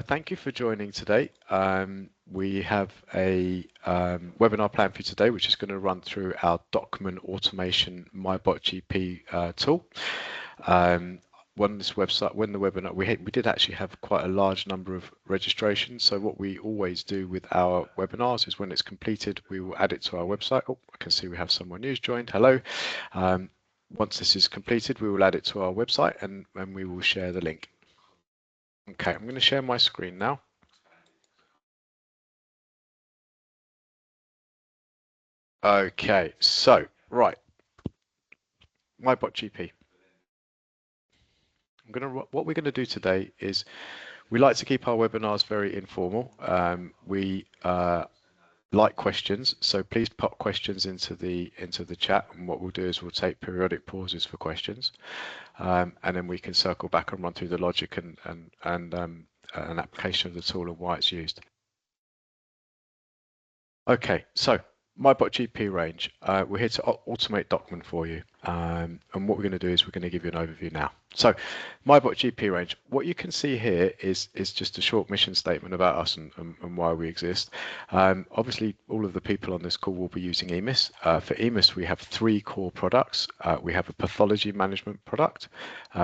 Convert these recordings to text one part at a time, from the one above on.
Thank you for joining today. We have a webinar planned for you today, which is going to run through our document automation MyBotGP tool. When this website, when the webinar, we did actually have quite a large number of registrations. So what we always do with our webinars is when it's completed, we will add it to our website. Oh, I can see we have someone who's joined. Hello. Once this is completed, we will add it to our website and we will share the link. Okay, I'm going to share my screen now. Okay, so right, MyBotGP. What we're going to do today is we like to keep our webinars very informal. We like questions, so please pop questions into the chat, and what we'll do is we'll take periodic pauses for questions, and then we can circle back and run through the logic and an application of the tool and why it's used. Okay, so MyBotGP range. We're here to automate document for you, and what we're going to do is we're going to give you an overview now. So MyBotGP range, what you can see here is just a short mission statement about us and why we exist. Obviously, all of the people on this call will be using EMIS. For EMIS, we have 3 core products. We have a pathology management product,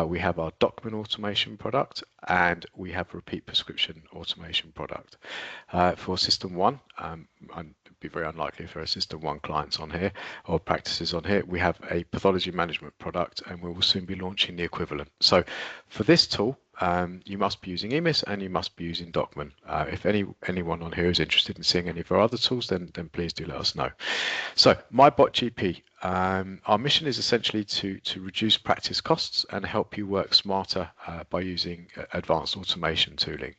we have our document automation product, and we have repeat prescription automation product. For System 1, it'd be very unlikely for a System 1 clients on here or practices on here, we have a pathology management product, and we will soon be launching the equivalent. So for this tool, you must be using EMIS and you must be using Docman. If anyone on here is interested in seeing any of our other tools, then please do let us know. So MyBotGP, our mission is essentially to reduce practice costs and help you work smarter by using advanced automation tooling.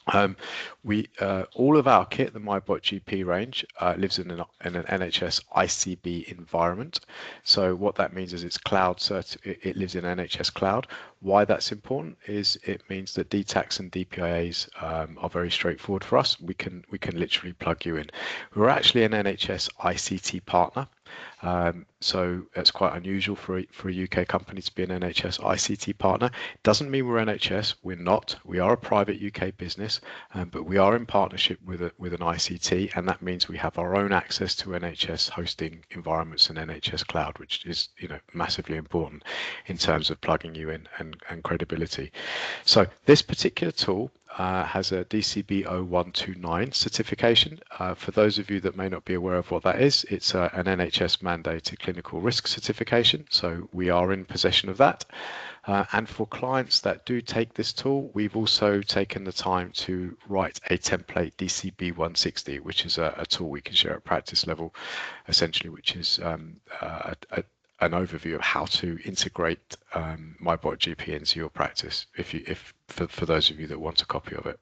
All of our kit, the MyBotGP range, lives in an NHS ICB environment. So what that means is it's cloud it lives in NHS cloud. Why that's important is it means that DTACs and DPIAs are very straightforward for us. We can literally plug you in. We're actually an NHS ICT partner. So it's quite unusual for a UK company to be an NHS ICT partner. It doesn't mean we're NHS. We're not. We are a private UK business, but we are in partnership with an ICT, and that means we have our own access to NHS hosting environments and NHS cloud, which is massively important in terms of plugging you in and credibility. So this particular tool has a DCB 0129 certification. For those of you that may not be aware of what that is, it's an NHS mandated clinical risk certification. So we are in possession of that. And for clients that do take this tool, we've also taken the time to write a template DCB 160, which is a tool we can share at practice level, essentially, which is an overview of how to integrate MyBotGP into your practice, for those of you that want a copy of it.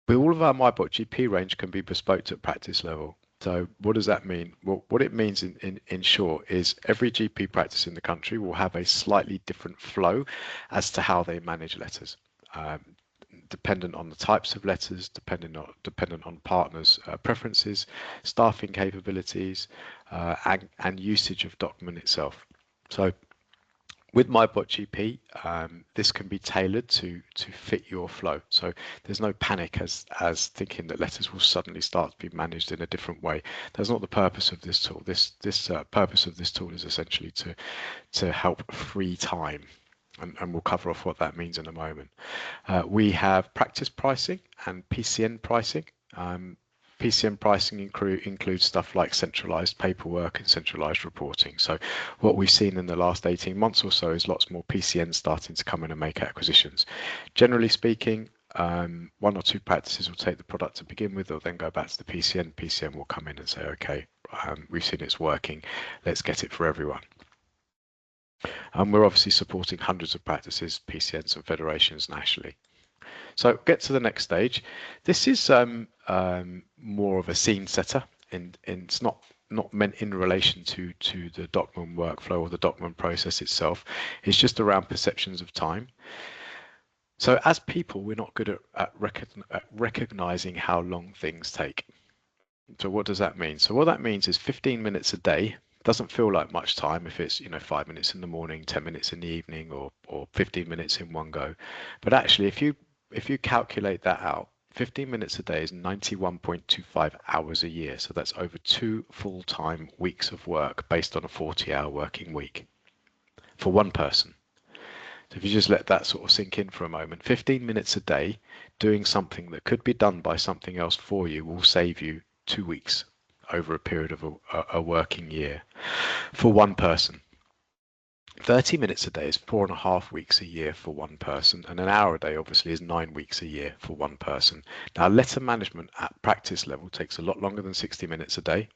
But all of our MyBotGP range can be bespoke at practice level. So what does that mean? Well, what it means in short is every GP practice in the country will have a slightly different flow as to how they manage letters. Dependent on the types of letters, dependent on partners' preferences, staffing capabilities, and usage of document itself. So with MyBotGP, this can be tailored to fit your flow. So there's no panic as thinking that letters will suddenly start to be managed in a different way. That's not the purpose of this tool. This purpose of this tool is essentially to help free time. And we'll cover off what that means in a moment. We have practice pricing and PCN pricing. PCN pricing includes stuff like centralized paperwork and centralized reporting. So what we've seen in the last 18 months or so is lots more PCNs starting to come in and make acquisitions. Generally speaking, 1 or 2 practices will take the product to begin with, or then go back to the PCN. PCN will come in and say, okay, we've seen it's working, let's get it for everyone. And we're obviously supporting hundreds of practices, PCNs and federations nationally. So get to the next stage. This is more of a scene setter, and it's not meant in relation to the Docman workflow or the Docman process itself. It's just around perceptions of time. So as people, we're not good at recognizing how long things take. So what does that mean? So what that means is 15 minutes a day Doesn't feel like much time if it's 5 minutes in the morning, 10 minutes in the evening, or 15 minutes in one go. But actually, if you calculate that out, 15 minutes a day is 91.25 hours a year. So that's over 2 full-time weeks of work based on a 40-hour working week for one person. So if you just let that sort of sink in for a moment, 15 minutes a day doing something that could be done by something else for you will save you 2 weeks over a period of a working year for one person. 30 minutes a day is 4.5 weeks a year for one person, and an hour a day obviously is 9 weeks a year for one person. Now, letter management at practice level takes a lot longer than 60 minutes a day,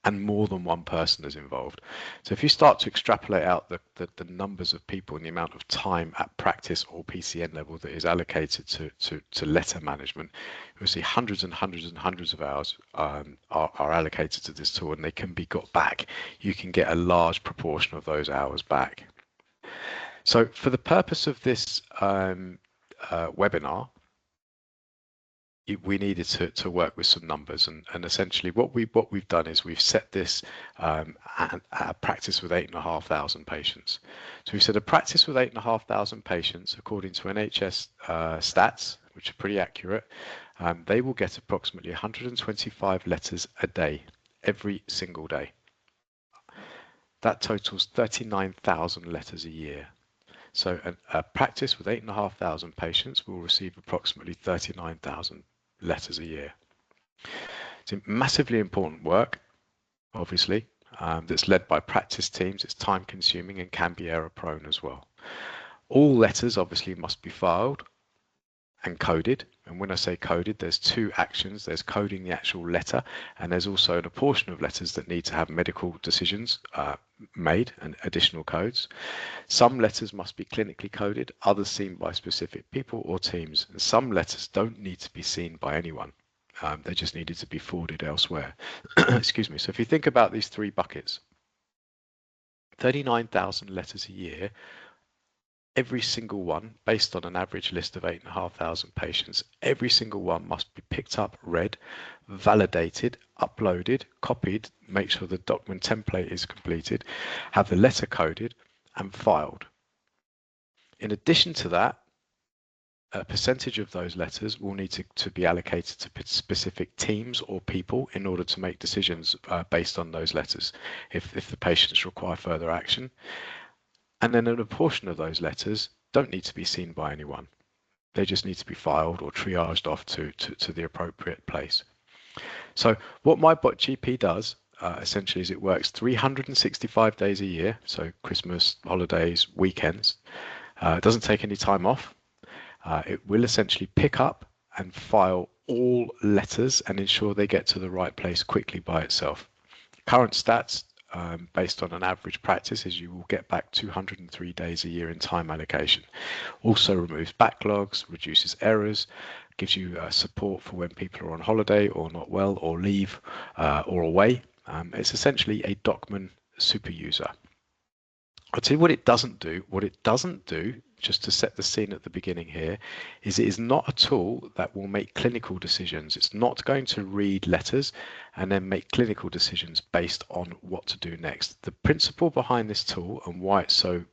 and more than one person is involved. So if you start to extrapolate out the numbers of people and the amount of time at practice or PCN level that is allocated to letter management, you'll see hundreds and hundreds and hundreds of hours are allocated to this tool, and they can be got back. You can get a large proportion of those hours back. So for the purpose of this webinar, we needed to work with some numbers, and essentially what we've done is we've set this at a practice with 8,500 patients. So we've said a practice with 8,500 patients, according to NHS stats, which are pretty accurate, they will get approximately 125 letters a day, every single day. That totals 39,000 letters a year. So a practice with 8,500 patients will receive approximately 39,000 letters a year. It's massively important work, obviously, that's led by practice teams. It's time consuming and can be error prone as well. All letters obviously must be filed and coded. And when I say coded, there's 2 actions. There's coding the actual letter, and there's also a portion of letters that need to have medical decisions made and additional codes. Some letters must be clinically coded, others seen by specific people or teams, and some letters don't need to be seen by anyone. They just needed to be forwarded elsewhere. Excuse me. So if you think about these 3 buckets, 39,000 letters a year, every single one, based on an average list of 8,500 patients, every single one must be picked up, read, validated, uploaded, copied, make sure the Docman template is completed, have the letter coded and filed. In addition to that, a percentage of those letters will need to be allocated to specific teams or people in order to make decisions based on those letters if the patients require further action. And then a portion of those letters don't need to be seen by anyone. They just need to be filed or triaged off to the appropriate place. So what MyBotGP does essentially is it works 365 days a year, so Christmas, holidays, weekends. It doesn't take any time off. It will essentially pick up and file all letters and ensure they get to the right place quickly by itself. Current stats based on an average practice is you will get back 203 days a year in time allocation. Also removes backlogs, reduces errors, gives you support for when people are on holiday or not well or leave or away. It's essentially a Docman super user. I'll tell you what it doesn't do. What it doesn't do, just to set the scene at the beginning here, is it is not a tool that will make clinical decisions. It's not going to read letters and then make clinical decisions based on what to do next. The principle behind this tool and why it's so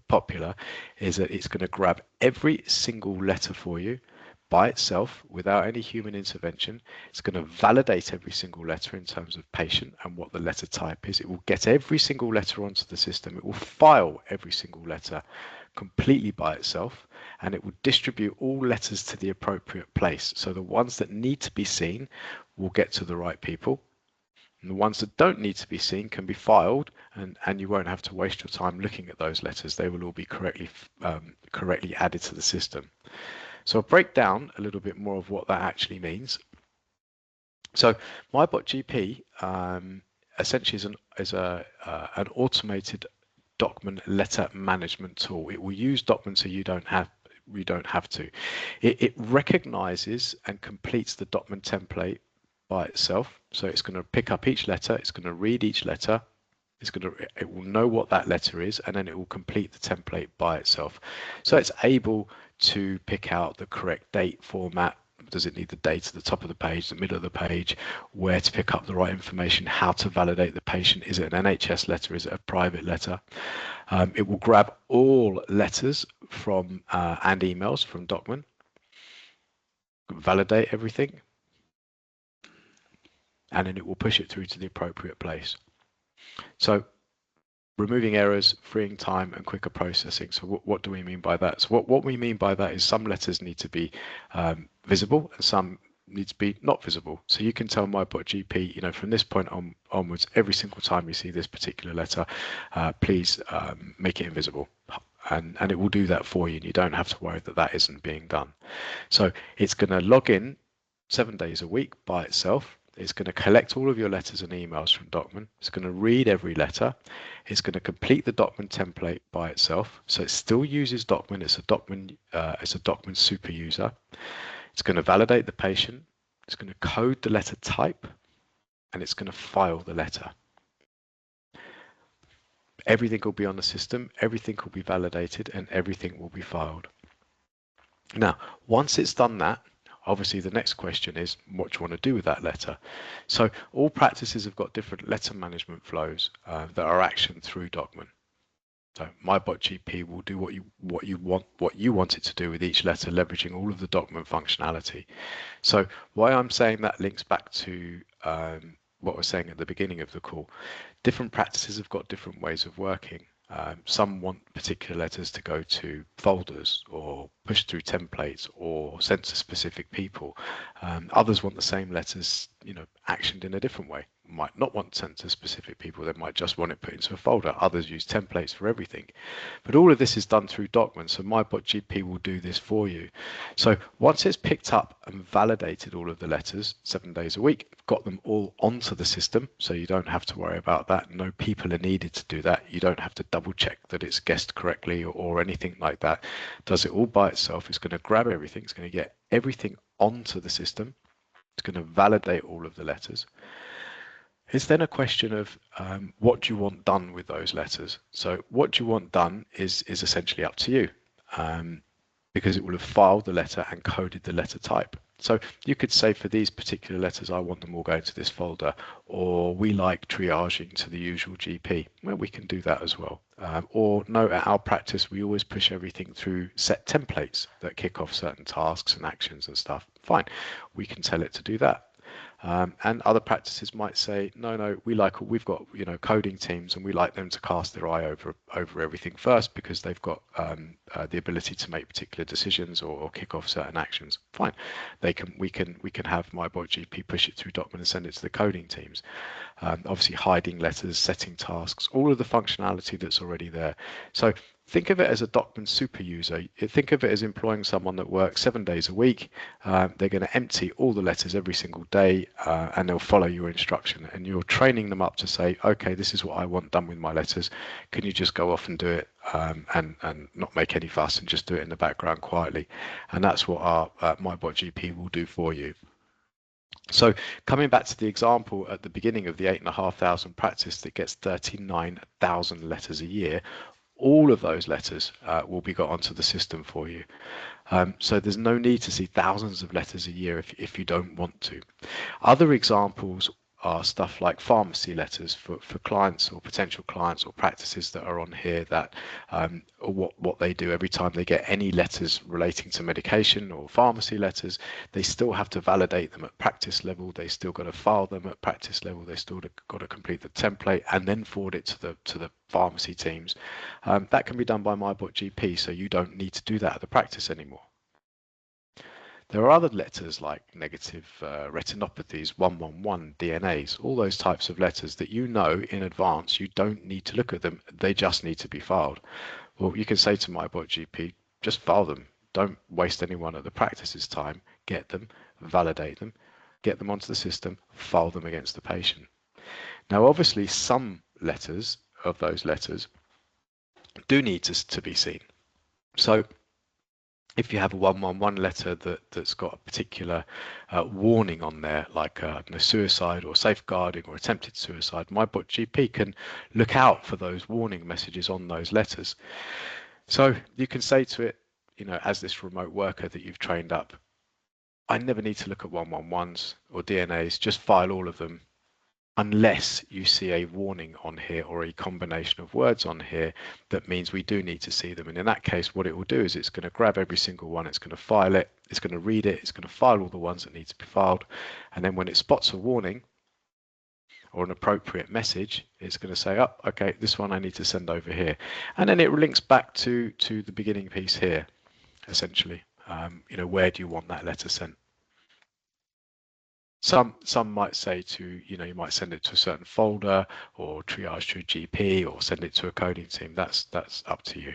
popular is that it's going to grab every single letter for you by itself without any human intervention. It's going to validate every single letter in terms of patient and what the letter type is. It will get every single letter onto the system. It will file every single letter completely by itself, and it will distribute all letters to the appropriate place. So the ones that need to be seen will get to the right people, and the ones that don't need to be seen can be filed, and you won't have to waste your time looking at those letters. They will all be correctly added to the system. So I'll break down a little bit more of what that actually means. So MyBotGP essentially is an automated Docman letter management tool. It will use Docman so you don't have to. It recognizes and completes the Docman template by itself. So it's going to pick up each letter, it's going to read each letter, it will know what that letter is, and then it will complete the template by itself. So it's able to pick out the correct date, format, Does it need the date at the top of the page, the middle of the page, where to pick up the right information, how to validate the patient? Is it an NHS letter? Is it a private letter? It will grab all letters from and emails from Docman, validate everything, and then it will push it through to the appropriate place. So removing errors, freeing time, and quicker processing. So what do we mean by that? So what we mean by that is some letters need to be visible and some need to be not visible. So you can tell MyBotGP, from this point onwards, every single time you see this particular letter, please make it invisible. And it will do that for you, and you don't have to worry that that isn't being done. So it's going to log in 7 days a week by itself. It's going to collect all of your letters and emails from Docman. It's going to read every letter. It's going to complete the Docman template by itself. So it still uses Docman. It's a Docman super user. It's going to validate the patient. It's going to code the letter type, and it's going to file the letter. Everything will be on the system. Everything will be validated, and everything will be filed. Now, once it's done that, obviously the next question is, what do you want to do with that letter? So all practices have got different letter management flows that are actioned through Docman. So MyBotGP will do what you want it to do with each letter, leveraging all of the Docman functionality. So why I'm saying that links back to what I was saying at the beginning of the call. Different practices have got different ways of working. Some want particular letters to go to folders or push through templates or sent to specific people. Others want the same letters, actioned in a different way. Might not want sent to specific people. They might just want it put into a folder. Others use templates for everything. But all of this is done through Docman. So MyBotGP will do this for you. So once it's picked up and validated all of the letters 7 days a week, got them all onto the system. So you don't have to worry about that. No people are needed to do that. You don't have to double check that it's guessed correctly or anything like that. Does it all by itself. It's going to grab everything. It's going to get everything onto the system. It's going to validate all of the letters. It's then a question of what do you want done with those letters? So what do you want done is essentially up to you, because it will have filed the letter and coded the letter type. So you could say for these particular letters, I want them all going to this folder, or we like triaging to the usual GP. Well, we can do that as well. Or no, at our practice, we always push everything through set templates that kick off certain tasks and actions and stuff. Fine, we can tell it to do that. And other practices might say, no, we've got coding teams, and we like them to cast their eye over everything first because they've got the ability to make particular decisions or kick off certain actions. Fine, we can have MyBotGP push it through Docman and send it to the coding teams. Obviously, hiding letters, setting tasks, all of the functionality that's already there. So think of it as a Docman super user. Think of it as employing someone that works 7 days a week. They're going to empty all the letters every single day, and they'll follow your instruction. And you're training them up to say, okay, this is what I want done with my letters. Can you just go off and do it and not make any fuss and just do it in the background quietly? And that's what our MyBotGP will do for you. So coming back to the example at the beginning of the 8,500 practice that gets 39,000 letters a year, all of those letters will be got onto the system for you. So there's no need to see thousands of letters a year if you don't want to. Other examples are stuff like pharmacy letters for clients or potential clients or practices that are on here that what they do every time they get any letters relating to medication or pharmacy letters, they still have to validate them at practice level. They still got to file them at practice level. They still got to complete the template and then forward it to the pharmacy teams. That can be done by MyBotGP, so you don't need to do that at the practice anymore. There are other letters like negative retinopathies, 111, DNAs, all those types of letters that in advance you don't need to look at them, they just need to be filed. Well, you can say to MyBotGP, just file them. Don't waste anyone at the practice's time. Get them, validate them, get them onto the system, file them against the patient. Now, obviously, some letters of those letters do need to be seen. So if you have a 111 letter that's got a particular warning on there, like suicide or safeguarding or attempted suicide, MyBotGP can look out for those warning messages on those letters. So you can say to it, as this remote worker that you've trained up, I never need to look at 111s or DNAs, just file all of them unless you see a warning on here or a combination of words on here that means we do need to see them. And in that case, what it will do is it's going to grab every single one, it's going to file it, it's going to read it, it's going to file all the ones that need to be filed. And then when it spots a warning or an appropriate message, it's going to say, oh, okay, this one I need to send over here. And then it links back to the beginning piece here, essentially. Where do you want that letter sent? Some might say to, you might send it to a certain folder or triage to a GP or send it to a coding team. That's up to you.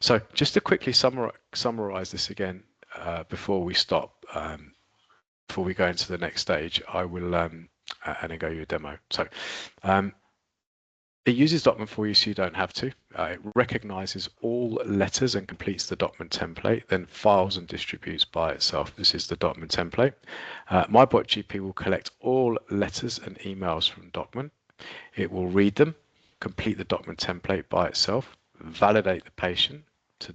So just to quickly summarize this again before we stop, before we go into the next stage, I will and then go you a demo. So it uses Docman for you so you don't have to. It recognizes all letters and completes the Docman template, then files and distributes by itself. This is the Docman template. MyBotGP will collect all letters and emails from Docman. It will read them, complete the Docman template by itself, validate the patient,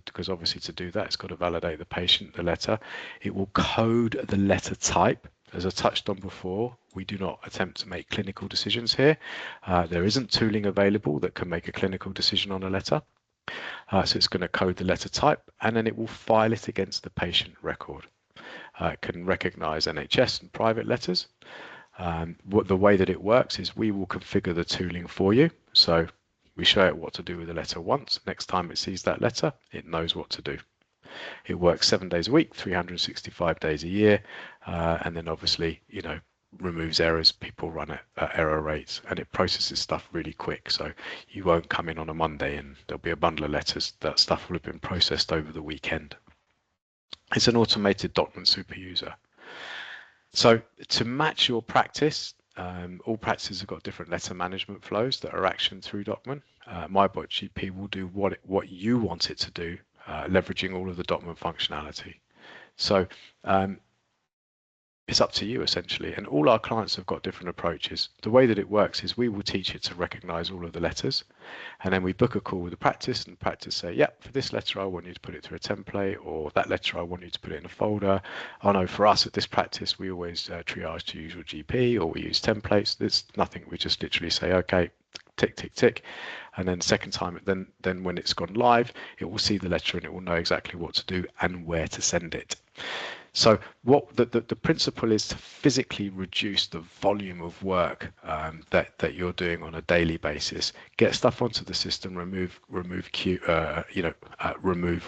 because obviously to do that, it's got to validate the patient, the letter. It will code the letter type. As I touched on before, we do not attempt to make clinical decisions here. There isn't tooling available that can make a clinical decision on a letter. So it's going to code the letter type, and then it will file it against the patient record. It can recognize NHS and private letters. The way that it works is we will configure the tooling for you. So we show it what to do with the letter once. Next time it sees that letter, it knows what to do. It works 7 days a week, 365 days a year, and then obviously, removes errors. People run at error rates, and it processes stuff really quick. So you won't come in on a Monday and there'll be a bundle of letters. That stuff will have been processed over the weekend. It's an automated Docman super user. So to match your practice, all practices have got different letter management flows that are actioned through Docman. MyBotGP will do what you want it to do, leveraging all of the Docman functionality. So it's up to you essentially, and all our clients have got different approaches. The way that it works is we will teach it to recognize all of the letters, and then we book a call with the practice, and the practice say, yep, for this letter I want you to put it through a template, or that letter I want you to put it in a folder. I know for us at this practice we always triage to usual GP, or we use templates. There's nothing, we just literally say, okay, tick tick tick, and then the second time, then when it's gone live, it will see the letter and it will know exactly what to do and where to send it. So what the principle is to physically reduce the volume of work that you're doing on a daily basis. Get stuff onto the system, remove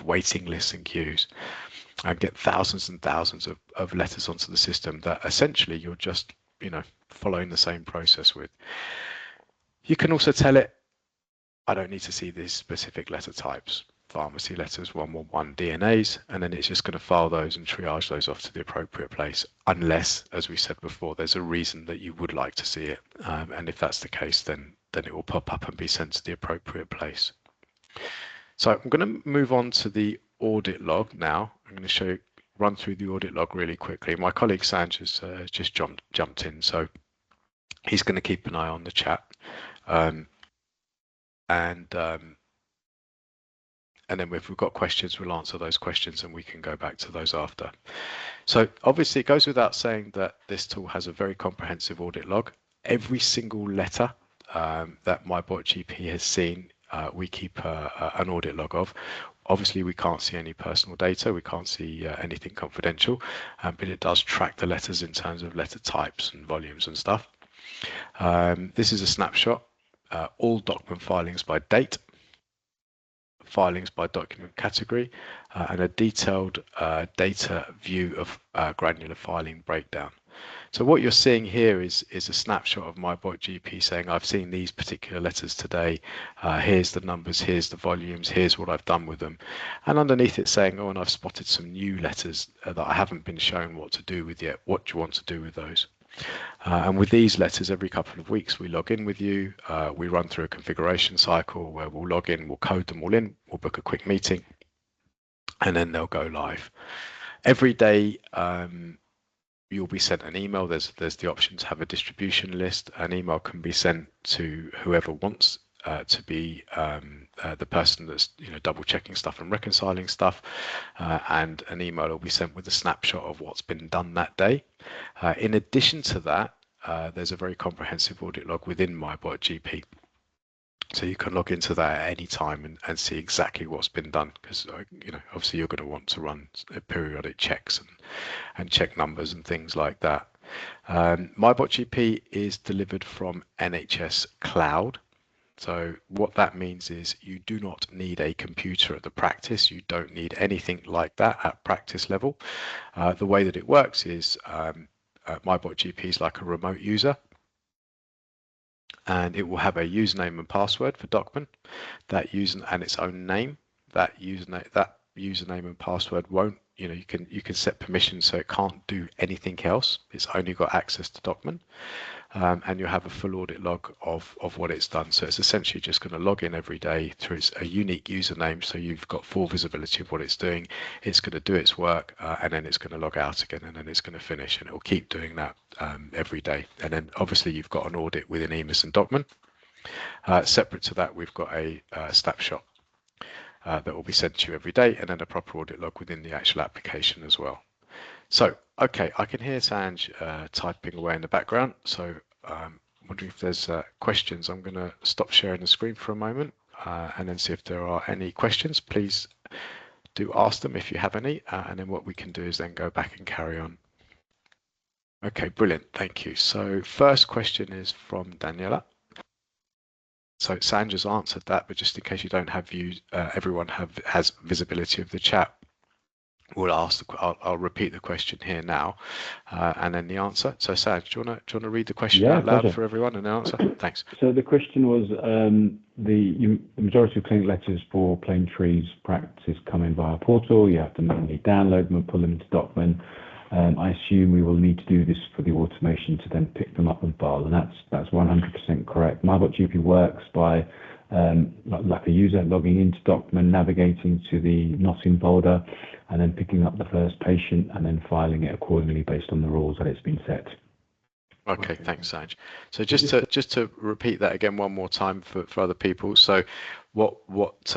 waiting lists and queues, and get thousands and thousands of letters onto the system that essentially you're just following the same process with. You can also tell it, I don't need to see these specific letter types. Pharmacy letters, 111 DNAs, and then it's just going to file those and triage those off to the appropriate place, unless, as we said before, there's a reason that you would like to see it. And if that's the case, then it will pop up and be sent to the appropriate place. So I'm going to move on to the audit log now. I'm going to run through the audit log really quickly. My colleague Sanj has just jumped in, so he's going to keep an eye on the chat. And then if we've got questions, we'll answer those questions and we can go back to those after. So obviously it goes without saying that this tool has a very comprehensive audit log. Every single letter that MyBotGP has seen, we keep an audit log of. Obviously we can't see any personal data, we can't see anything confidential, but it does track the letters in terms of letter types and volumes and stuff. This is a snapshot, all Docman filings by date, filings by document category, and a detailed data view of granular filing breakdown. So what you're seeing here is a snapshot of MyBotGP saying, I've seen these particular letters today, here's the numbers, here's the volumes, here's what I've done with them. And underneath it saying, oh, and I've spotted some new letters that I haven't been shown what to do with yet. What do you want to do with those? And with these letters, every couple of weeks, we log in with you. We run through a configuration cycle where we'll log in, we'll code them all in, we'll book a quick meeting, and then they'll go live. Every day, you'll be sent an email. There's the option to have a distribution list. An email can be sent to whoever wants to be the person that's double checking stuff and reconciling stuff, and an email will be sent with a snapshot of what's been done that day. In addition to that, there's a very comprehensive audit log within MyBotGP. So you can log into that at any time and see exactly what's been done, because obviously you're going to want to run periodic checks and check numbers and things like that. MyBotGP is delivered from NHS Cloud. So what that means is you do not need a computer at the practice. You don't need anything like that at practice level. The way that it works is MyBotGP is like a remote user, and it will have a username and password for Docman, that user and its own name. That username and password won't, you can set permissions so it can't do anything else. It's only got access to Docman, and you'll have a full audit log of what it's done. So it's essentially just going to log in every day through a unique username, so you've got full visibility of what it's doing. It's going to do its work, and then it's going to log out again, and then it's going to finish, and it will keep doing that every day. And then obviously you've got an audit within EMIS and Docman. Separate to that, we've got a snapshot that will be sent to you every day, and then a proper audit log within the actual application as well. So, okay, I can hear Sanj typing away in the background. So wondering if there's questions. I'm going to stop sharing the screen for a moment and then see if there are any questions. Please do ask them if you have any, and then what we can do is then go back and carry on. Okay, brilliant. Thank you. So first question is from Daniela. So Sanj has answered that, but just in case you don't have views, everyone has visibility of the chat. I'll repeat the question here now, and then the answer. So Sanj, do you want to read the question out loud for everyone and the answer? Thanks. So the question was, the majority of clinic letters for Plaintree's practice come in via portal. You have to manually download them and pull them into Docman. I assume we will need to do this for the automation to then pick them up and file, and that's 100% correct. MyBotGP works by like a user logging into Docman, navigating to the not in folder, and then picking up the first patient and then filing it accordingly based on the rules that it's been set. Okay, thanks, Sanj. So just to repeat that again one more time for other people. So what's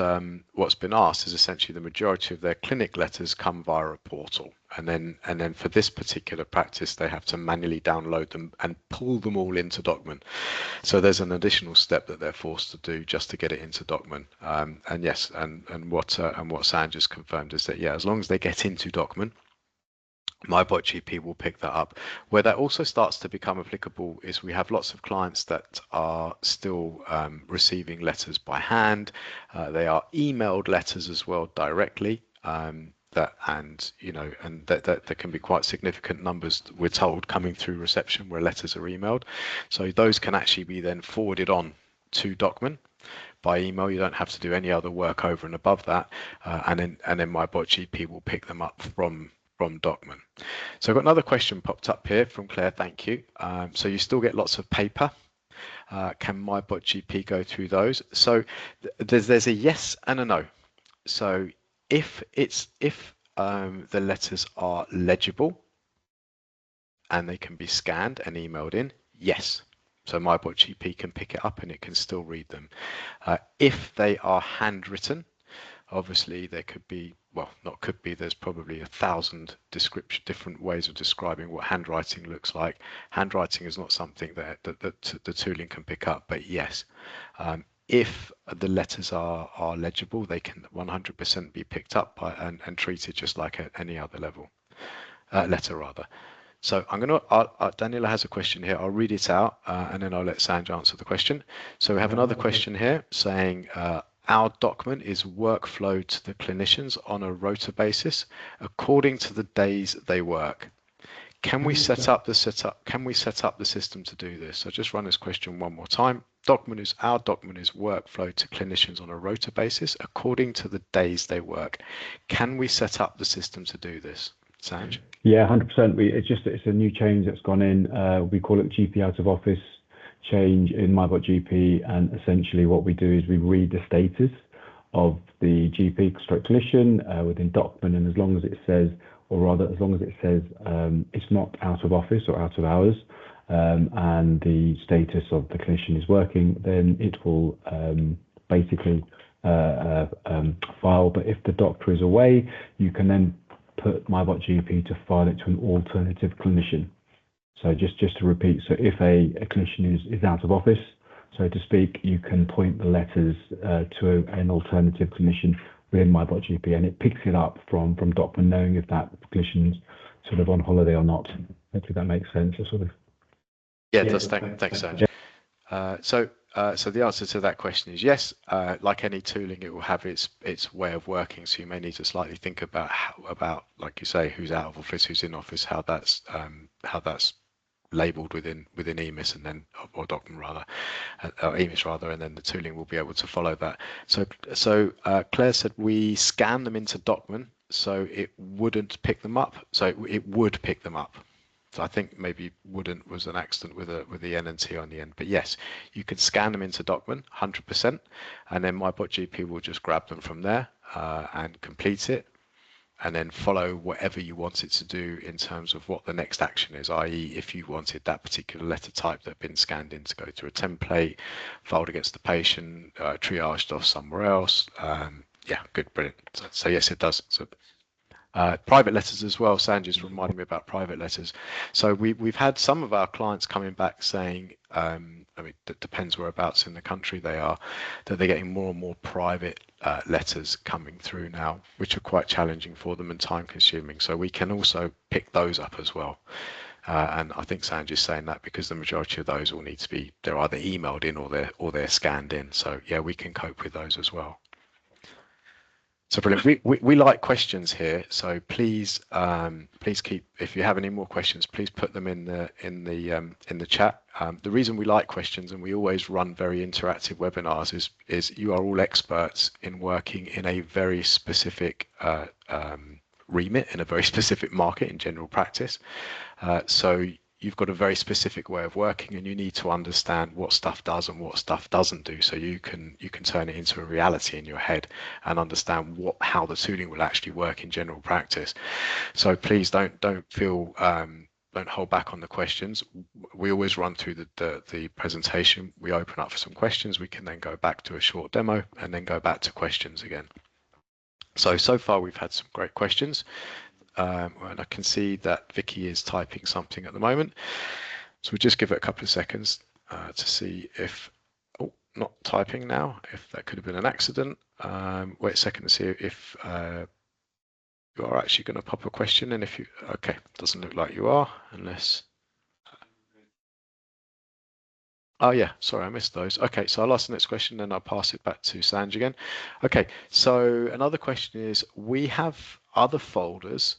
been asked is essentially the majority of their clinic letters come via a portal, and then for this particular practice they have to manually download them and pull them all into Docman. So there's an additional step that they're forced to do just to get it into Docman. And yes, and what Sanj has confirmed is that as long as they get into Docman, MyBotGP will pick that up. Where that also starts to become applicable is we have lots of clients that are still receiving letters by hand. They are emailed letters as well directly. There can be quite significant numbers, we're told, coming through reception where letters are emailed. So those can actually be then forwarded on to Docman by email. You don't have to do any other work over and above that, and then MyBotGP will pick them up from Docman. So I've got another question popped up here from Claire. Thank you. So you still get lots of paper. Can MyBotGP go through those? So there's a yes and a no. So if the letters are legible and they can be scanned and emailed in, yes. So MyBotGP can pick it up and it can still read them. If they are handwritten, obviously there could be, there's probably 1,000 different ways of describing what handwriting looks like. Handwriting is not something that the tooling can pick up, but yes, if the letters are legible, they can 100% be picked up by and treated just like any other letter rather. So Daniela has a question here. I'll read it out and then I'll let Sanj answer the question. So we have another question here saying, our Docman is workflowed to the clinicians on a rota basis according to the days they work. Can we set up the system to do this? So just run this question one more time. Our Docman is workflowed to clinicians on a rota basis according to the days they work. Can we set up the system to do this? Sanj? Yeah, 100%. It's a new change that's gone in. We call it GP out of office change in MyBotGP, and essentially what we do is we read the status of the GP clinician within Docman, and as long as it says it's not out of office or out of hours, and the status of the clinician is working, then it will basically file. But if the doctor is away, you can then put MyBotGP to file it to an alternative clinician. So just to repeat, so if a clinician is out of office, so to speak, you can point the letters to an alternative clinician within MyBotGP, and it picks it up from Docman, knowing if that clinician's sort of on holiday or not. Hopefully that makes sense. Or sort of. Yeah, it does. Thanks, Sanj. So the answer to that question is yes. Like any tooling, it will have its way of working. So you may need to slightly think about like you say, who's out of office, who's in office, how that's labeled within EMIS, and then or Docman rather, or EMIS rather, and then the tooling will be able to follow that. So Claire said we scan them into Docman, so it wouldn't pick them up. So it would pick them up. So I think maybe wouldn't was an accident with the N and T on the end. But yes, you can scan them into Docman 100%, and then MyBotGP will just grab them from there and complete it, and then follow whatever you want it to do in terms of what the next action is, i.e. if you wanted that particular letter type that had been scanned in to go through a template, filed against the patient, triaged off somewhere else. Yeah, good, brilliant. So yes, it does. So private letters as well. Sanjay's reminding me about private letters. So we've had some of our clients coming back saying, I mean, it depends whereabouts in the country they are, that they're getting more and more private letters coming through now, which are quite challenging for them and time consuming. So we can also pick those up as well. And I think Sanjay's saying that because the majority of those will need to be, they're either emailed in or they're scanned in. So yeah, we can cope with those as well. So brilliant. We like questions here, so please please keep, if you have any more questions, please put them in the chat. The reason we like questions, and we always run very interactive webinars, is you are all experts in working in a very specific remit, in a very specific market in general practice. So you've got a very specific way of working, and you need to understand what stuff does and what stuff doesn't do, so you can turn it into a reality in your head and understand how the tooling will actually work in general practice. So please don't feel don't hold back on the questions. We always run through the presentation. We open up for some questions. We can then go back to a short demo and then go back to questions again. So far we've had some great questions. And I can see that Vicky is typing something at the moment. So we'll just give it a couple of seconds to see if, oh, not typing now, if that could have been an accident. Wait a second to see if you are actually going to pop a question. And if you, okay, doesn't look like you are, unless. Oh yeah, sorry, I missed those. Okay, so I'll ask the next question, then I'll pass it back to Sanj again. Okay, so another question is, we have other folders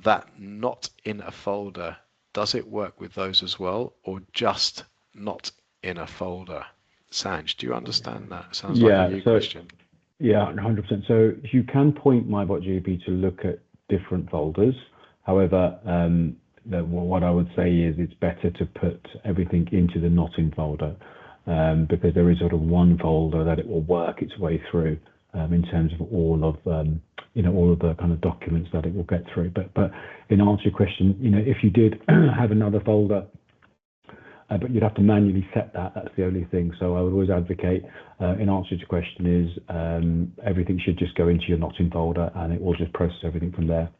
that not in a folder. Does it work with those as well, or just not in a folder? Sanj, do you understand that? Sounds like a new question. Yeah, 100%. So you can point MyBotGP to look at different folders. However, what I would say is it's better to put everything into the not in folder, because there is sort of one folder that it will work its way through in terms of all of all of the kind of documents that it will get through. But in answer to your question, if you did have another folder, but you'd have to manually set that. That's the only thing. So I would always advocate, in answer to your question, is everything should just go into your not in folder, and it will just process everything from there.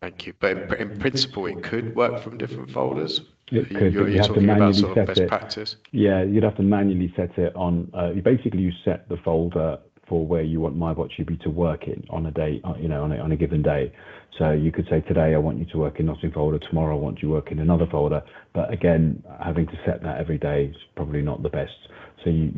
Thank you. But in principle, it could work from different folders. It could. You're you have to talking about manually sort of set best it. practice. Yeah, you'd have to manually set it on. You set the folder for where you want MyBotGP to work in on a day, on a given day. So you could say today I want you to work in not in folder, tomorrow I want you to work in another folder. But again, having to set that every day is probably not the best. So we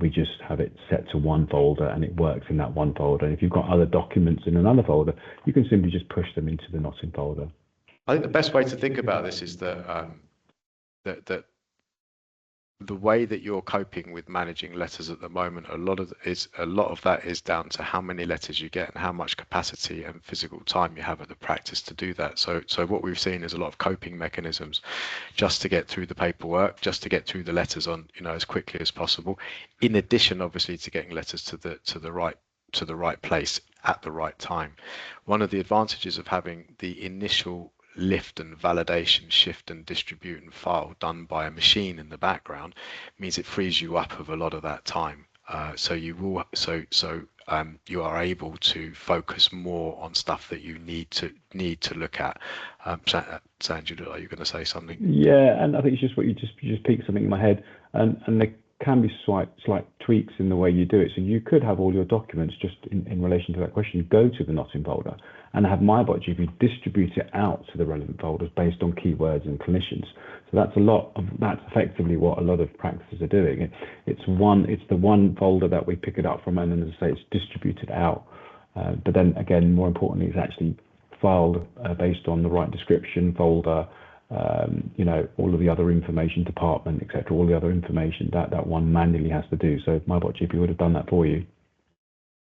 just have it set to one folder, and it works in that one folder. And if you've got other documents in another folder, you can simply just push them into the not in folder. I think the best way to think about this is that the way that you're coping with managing letters at the moment, a lot of that is down to how many letters you get and how much capacity and physical time you have at the practice to do that. So what we've seen is a lot of coping mechanisms just to get through the paperwork, just to get through the letters on, as quickly as possible. In addition, obviously, to getting letters to the right place at the right time. One of the advantages of having the initial lift and validation, shift and distribute and file done by a machine in the background means it frees you up of a lot of that time. So you are able to focus more on stuff that you need to look at. Sanj, are you going to say something? Yeah, and I think it's just what you just piqued something in my head, and there can be slight tweaks in the way you do it. So you could have all your documents just in relation to that question go to the not in folder and have MyBotGP distribute it out to the relevant folders based on keywords and clinicians. So that's effectively what a lot of practices are doing. It's the one folder that we pick it up from, and then as I say, it's distributed out. But then again, more importantly, it's actually filed based on the right description, folder, all of the other information, department, etc., all the other information that one manually has to do. So MyBotGP would have done that for you.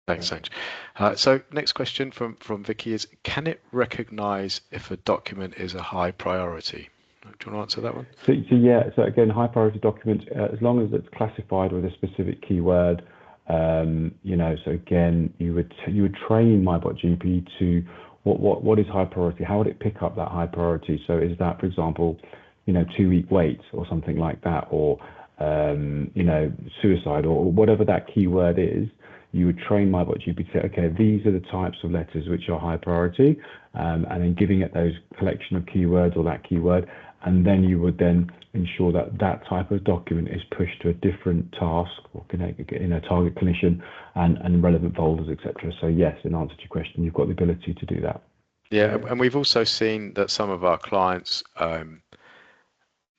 Thanks, Sanj. So next question from Vicky is, can it recognize if a document is a high priority? Do you want to answer that one? So again, high priority documents, as long as it's classified with a specific keyword, so again, you would train MyBotGP to what is high priority? How would it pick up that high priority? So is that, for example, 2-week wait or something like that, or suicide or whatever that keyword is? You would train MyBotGP to say, okay, these are the types of letters which are high priority, and then giving it those collection of keywords or that keyword, and then you would then ensure that that type of document is pushed to a different task or target clinician and relevant folders, etc. So yes, in answer to your question, you've got the ability to do that. Yeah, and we've also seen that some of our clients,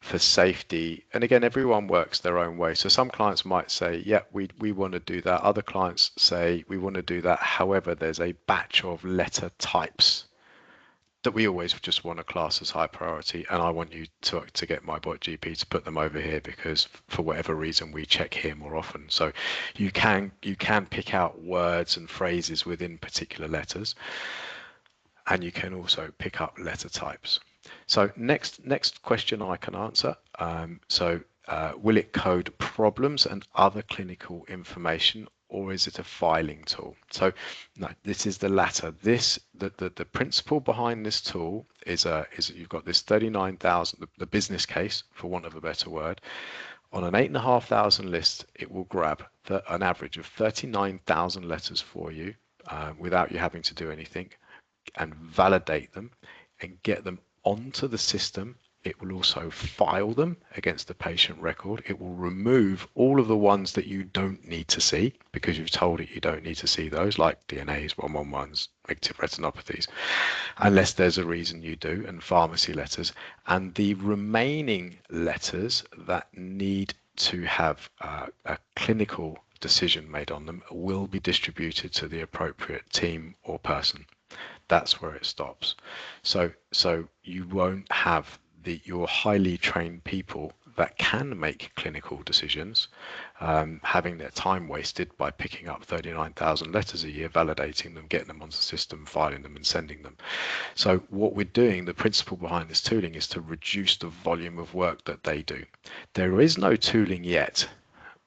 for safety, and again, everyone works their own way. So some clients might say, yeah, we want to do that. Other clients say, we want to do that. However, there's a batch of letter types that we always just want to class as high priority, and I want you to get MyBotGP to put them over here because for whatever reason we check here more often. So you can pick out words and phrases within particular letters, and you can also pick up letter types. So next question I can answer. Will it code problems and other clinical information, or is it a filing tool? So no, this is the latter. The principle behind this tool is you've got this 39,000, the business case, for want of a better word. On an 8,500 list, it will grab an average of 39,000 letters for you without you having to do anything, and validate them and get them onto the system. It will also file them against the patient record. It will remove all of the ones that you don't need to see because you've told it you don't need to see those, like DNAs, 111s, negative retinopathies, unless there's a reason you do, and pharmacy letters. And the remaining letters that need to have a clinical decision made on them will be distributed to the appropriate team or person. That's where it stops. So you won't have your highly trained people that can make clinical decisions having their time wasted by picking up 39,000 letters a year, validating them, getting them onto the system, filing them and sending them. So what we're doing, the principle behind this tooling, is to reduce the volume of work that they do. There is no tooling yet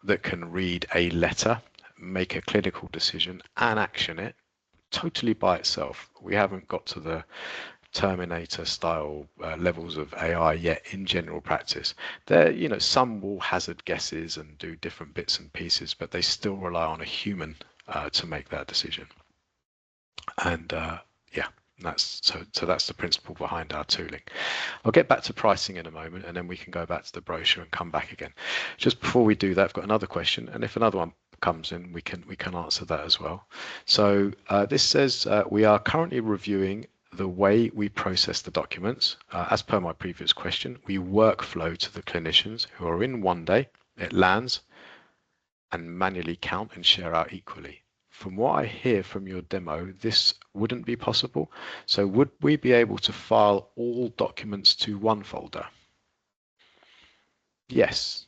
that can read a letter, make a clinical decision and action it totally by itself. We haven't got to the Terminator style levels of AI yet in general practice. There, some will hazard guesses and do different bits and pieces, but they still rely on a human to make that decision. And that's the principle behind our tooling. I'll get back to pricing in a moment, and then we can go back to the brochure and come back again. Just before we do that, I've got another question, and if another one comes in, we can answer that as well. So this says we are currently reviewing the way we process the documents. As per my previous question, we workflow to the clinicians who are in one day, it lands, and manually count and share out equally. From what I hear from your demo, this wouldn't be possible. So would we be able to file all documents to one folder? Yes.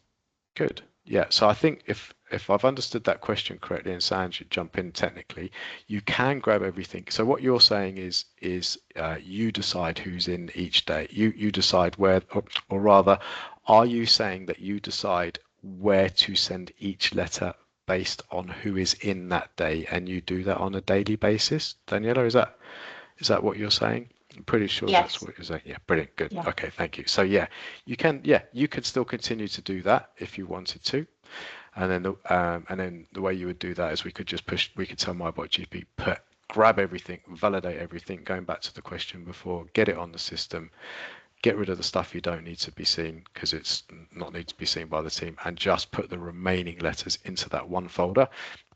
Good. Yeah. So I think if I've understood that question correctly, and Sanj should jump in technically, you can grab everything. So what you're saying is you decide who's in each day. You decide where, or rather, are you saying that you decide where to send each letter based on who is in that day, and you do that on a daily basis? Daniela, is that what you're saying? I'm pretty sure that's Yes. what you're saying. Yeah, brilliant, good. Yeah. Okay, thank you. So yeah, you could still continue to do that if you wanted to. And then the way you would do that is we could tell MyBotGP, grab everything, validate everything, going back to the question before, get it on the system, get rid of the stuff you don't need to be seen because it's not need to be seen by the team, and just put the remaining letters into that one folder,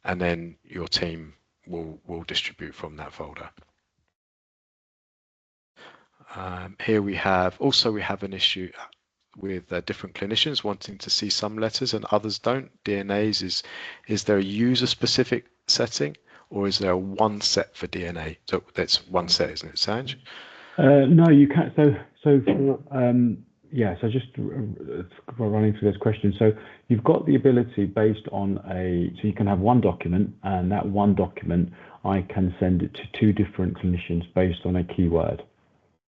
and then your team will distribute from that folder. Here we have an issue with different clinicians wanting to see some letters and others don't. DNAs is there a user specific setting, or is there one set for DNA? So that's one set, isn't it, Sanj? No, you can't. So just running through those questions. So you've got the ability based on so you can have one document, and that one document, I can send it to two different clinicians based on a keyword.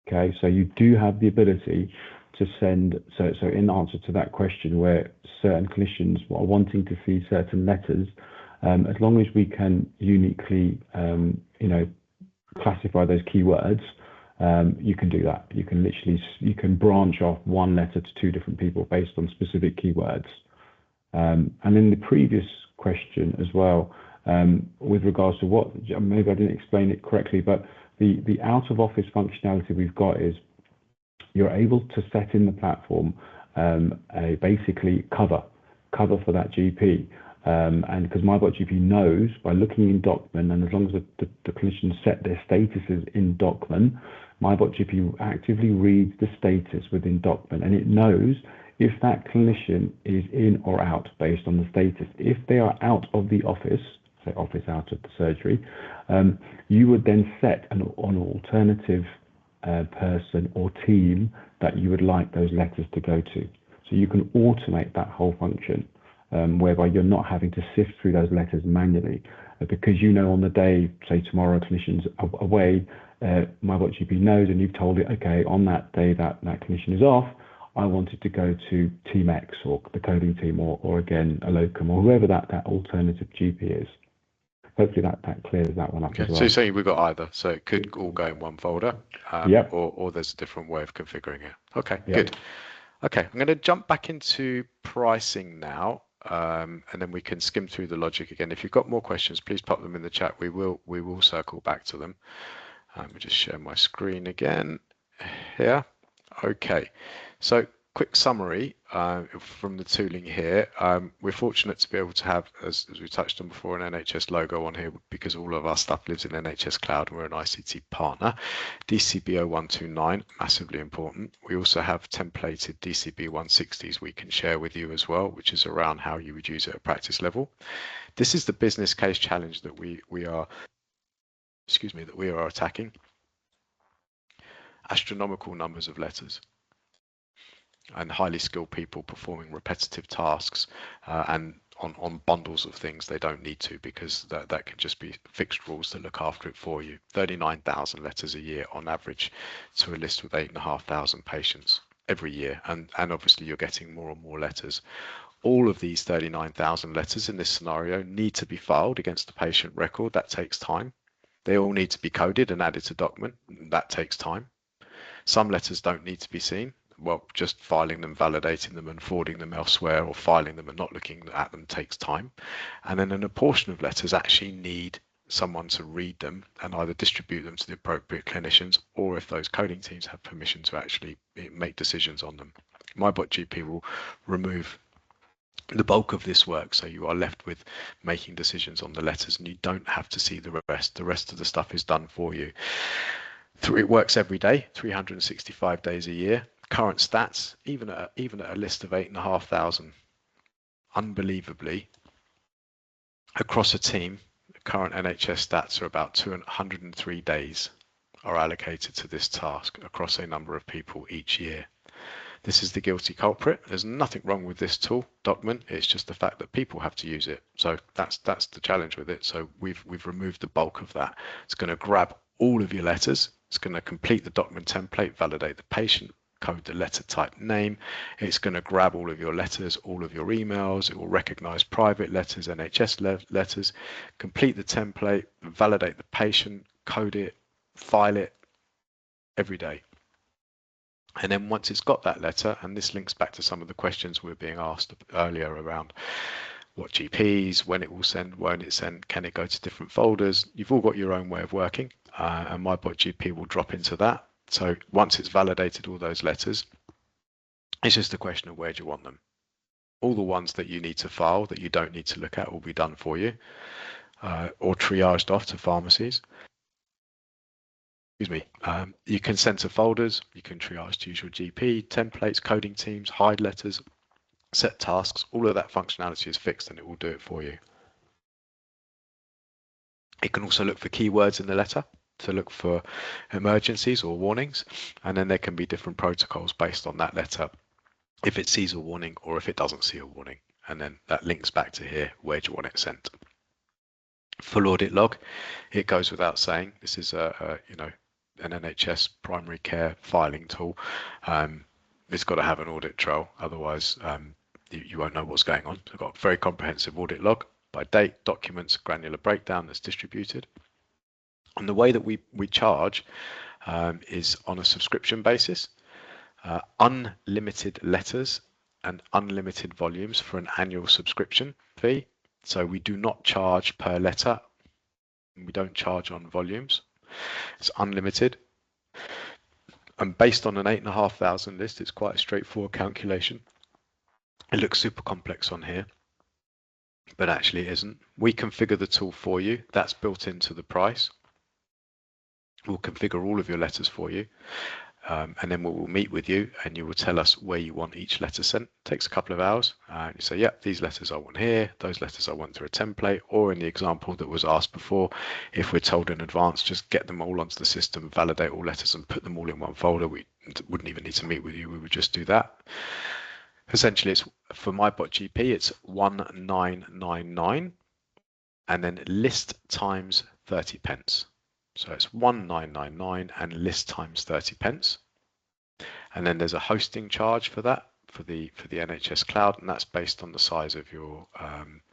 Okay, so you do have the ability to send, so in answer to that question, where certain clinicians are wanting to see certain letters, as long as we can uniquely, classify those keywords, you can do that. You can branch off one letter to two different people based on specific keywords. And in the previous question as well, with regards to maybe I didn't explain it correctly, but the out of office functionality we've got is you're able to set in the platform a basically cover for that GP. And because MyBotGP knows by looking in Docman, and as long as the clinicians set their statuses in Docman, MyBotGP actively reads the status within Docman, and it knows if that clinician is in or out based on the status. If they are out of the office, say office out of the surgery, you would then set an alternative person or team that you would like those letters to go to. So you can automate that whole function, whereby you're not having to sift through those letters manually, because on the day, say tomorrow, clinician's away, MyBotGP knows, and you've told it, okay, on that day that clinician is off, I want it to go to Team X or the coding team, or again a locum, or whoever that alternative GP is. Hopefully that clears that one up as well. So you're saying we've got either, so it could all go in one folder, or there's a different way of configuring it. Okay, good. Okay, I'm going to jump back into pricing now, and then we can skim through the logic again. If you've got more questions, please pop them in the chat. We will circle back to them. Let me just share my screen again here. Okay, so quick summary from the tooling here. We're fortunate to be able to have, as we touched on before, an NHS logo on here because all of our stuff lives in NHS Cloud. We're an ICT partner. DCB 0129, massively important. We also have templated DCB 160s we can share with you as well, which is around how you would use it at practice level. This is the business case challenge that we are attacking. Astronomical numbers of letters and highly skilled people performing repetitive tasks and on bundles of things they don't need to, because that can just be fixed rules that look after it for you. 39,000 letters a year on average to a list with 8,500 patients every year, and obviously you're getting more and more letters. All of these 39,000 letters in this scenario need to be filed against the patient record. That takes time. They all need to be coded and added to Docman. That takes time. Some letters don't need to be seen. Well, just filing them, validating them, and forwarding them elsewhere, or filing them and not looking at them takes time. And then a portion of letters actually need someone to read them and either distribute them to the appropriate clinicians, or if those coding teams have permission to actually make decisions on them. MyBotGP will remove the bulk of this work, so you are left with making decisions on the letters, and you don't have to see the rest. The rest of the stuff is done for you. It works every day, 365 days a year. Current stats, even at a list of 8,500, unbelievably, across a team, current NHS stats are about 203 days are allocated to this task across a number of people each year. This is the guilty culprit. There's nothing wrong with this tool, Docman. It's just the fact that people have to use it. So that's the challenge with it. So we've removed the bulk of that. It's going to grab all of your letters. It's going to complete the Docman template, validate the patient, code the letter type name. It's going to grab all of your letters, all of your emails. It will recognize private letters, NHS letters, complete the template, validate the patient, code it, file it, every day. And then once it's got that letter, and this links back to some of the questions we were being asked earlier around what GPs, when it will send, won't it send, can it go to different folders? You've all got your own way of working, and MyBotGP will drop into that. So once it's validated all those letters, it's just a question of where do you want them. All the ones that you need to file that you don't need to look at will be done for you, or triaged off to pharmacies. Excuse me. You can send to folders, you can triage to use your GP, templates, coding teams, hide letters, set tasks. All of that functionality is fixed and it will do it for you. It can also look for keywords in the letter to look for emergencies or warnings, and then there can be different protocols based on that letter if it sees a warning or if it doesn't see a warning. And then that links back to here, where do you want it sent? Full audit log, it goes without saying, this is an NHS Primary Care filing tool. It's got to have an audit trail, otherwise you won't know what's going on. So I've got a very comprehensive audit log by date, documents, granular breakdown that's distributed. And the way that we charge is on a subscription basis, unlimited letters and unlimited volumes for an annual subscription fee. So we do not charge per letter. We don't charge on volumes. It's unlimited. And based on an 8,500 list, it's quite a straightforward calculation. It looks super complex on here, but actually it isn't. We configure the tool for you. That's built into the price. We'll configure all of your letters for you. And then we'll meet with you and you will tell us where you want each letter sent. It takes a couple of hours. And you say, yeah, these letters I want here, those letters I want through a template, or in the example that was asked before, if we're told in advance, just get them all onto the system, validate all letters and put them all in one folder. We wouldn't even need to meet with you. We would just do that. Essentially, it's for MyBotGP, it's 1999 and then list times 30 pence. So it's 1999 and list times 30 pence. And then there's a hosting charge for that for the NHS cloud, and that's based on the size of your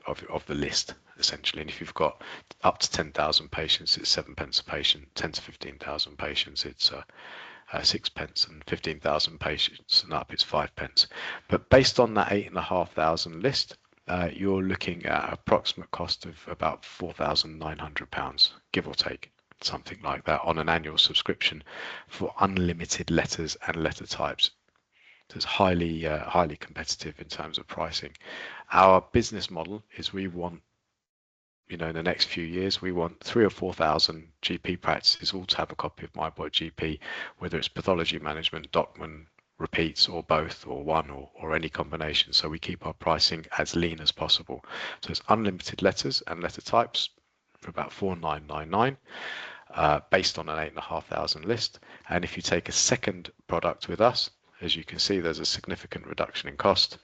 of the list essentially. And if you've got up to 10,000 patients, it's 7 pence a patient. 10 to 15,000 patients, it's 6 pence, and 15,000 patients and up, it's 5 pence. But based on that 8,500 list, you're looking at approximate cost of about £4,900, give or take. Something like that on an annual subscription for unlimited letters and letter types. So it's highly competitive in terms of pricing. Our business model is we want, in the next few years, we want 3,000 or 4,000 GP practices all to have a copy of MyBotGP, whether it's pathology management, Docman, repeats, or both, or one, or any combination. So we keep our pricing as lean as possible. So it's unlimited letters and letter types for about 4,999. Based on an 8,500 list. And if you take a second product with us, as you can see, there's a significant reduction in cost.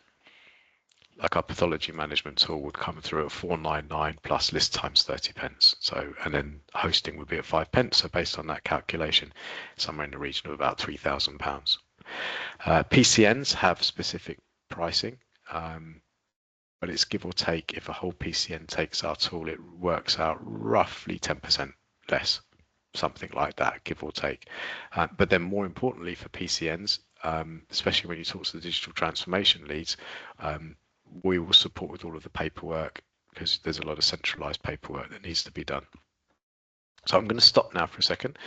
Like our pathology management tool would come through at 499 plus list times 30 pence. So, and then hosting would be at 5 pence. So based on that calculation, somewhere in the region of about £3,000. PCNs have specific pricing, but it's give or take. If a whole PCN takes our tool, it works out roughly 10% less. Something like that, give or take. But then more importantly for PCNs, especially when you talk to the digital transformation leads, we will support with all of the paperwork because there's a lot of centralized paperwork that needs to be done. So I'm going to stop now for a second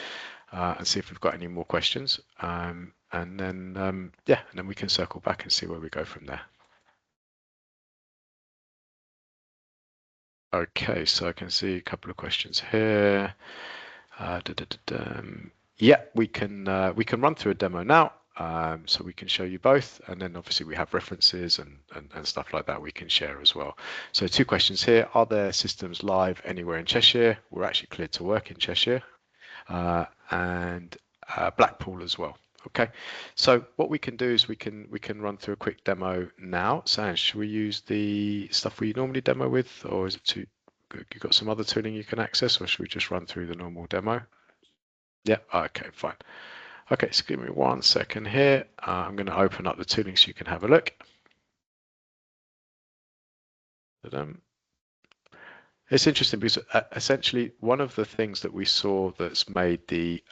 and see if we've got any more questions. And then we can circle back and see where we go from there. Okay, so I can see a couple of questions here. Yeah, we can run through a demo now, so we can show you both, and then obviously we have references and stuff like that we can share as well. So 2 questions here. Are there systems live anywhere in Cheshire? We're actually cleared to work in Cheshire, and Blackpool as well. Okay, so what we can do is we can run through a quick demo now. Sanj, should we use the stuff we normally demo with, or is it too? You got some other tooling you can access, or should we just run through the normal demo? Yeah, okay, fine. Okay, so give me 1 second here. I'm going to open up the tooling so you can have a look. It's interesting because essentially one of the things that we saw that's made the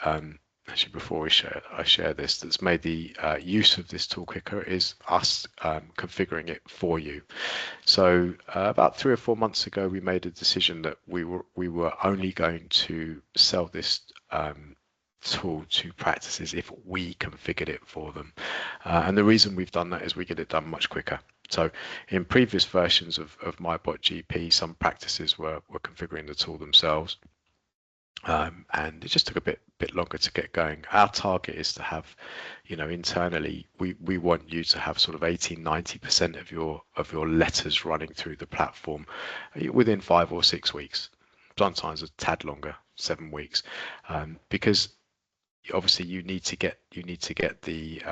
actually, before I share this, that's made the use of this tool quicker is us configuring it for you. So about 3 or 4 months ago, we made a decision that we were only going to sell this tool to practices if we configured it for them. And the reason we've done that is we get it done much quicker. So in previous versions of MyBotGP, some practices were configuring the tool themselves. And it just took a bit longer to get going. Our target is to have, internally, we want you to have sort of 80-90% of your letters running through the platform within 5 or 6 weeks. Sometimes a tad longer, 7 weeks, because obviously you need to get the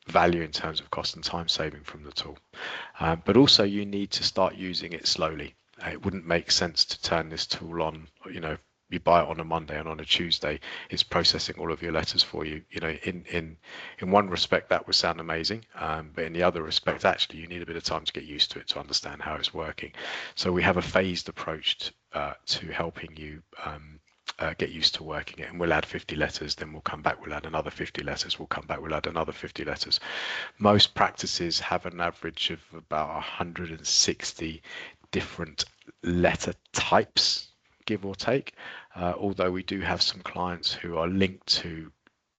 value in terms of cost and time saving from the tool, but also you need to start using it slowly. It wouldn't make sense to turn this tool on, you buy it on a Monday and on a Tuesday it's processing all of your letters for you. In one respect that would sound amazing, but in the other respect actually you need a bit of time to get used to it, to understand how it's working. So we have a phased approach to helping you get used to working it, and we'll add 50 letters, then we'll come back, we'll add another 50 letters, we'll come back, we'll add another 50 letters. Most practices have an average of about 160 different letter types, give or take, although we do have some clients who are linked to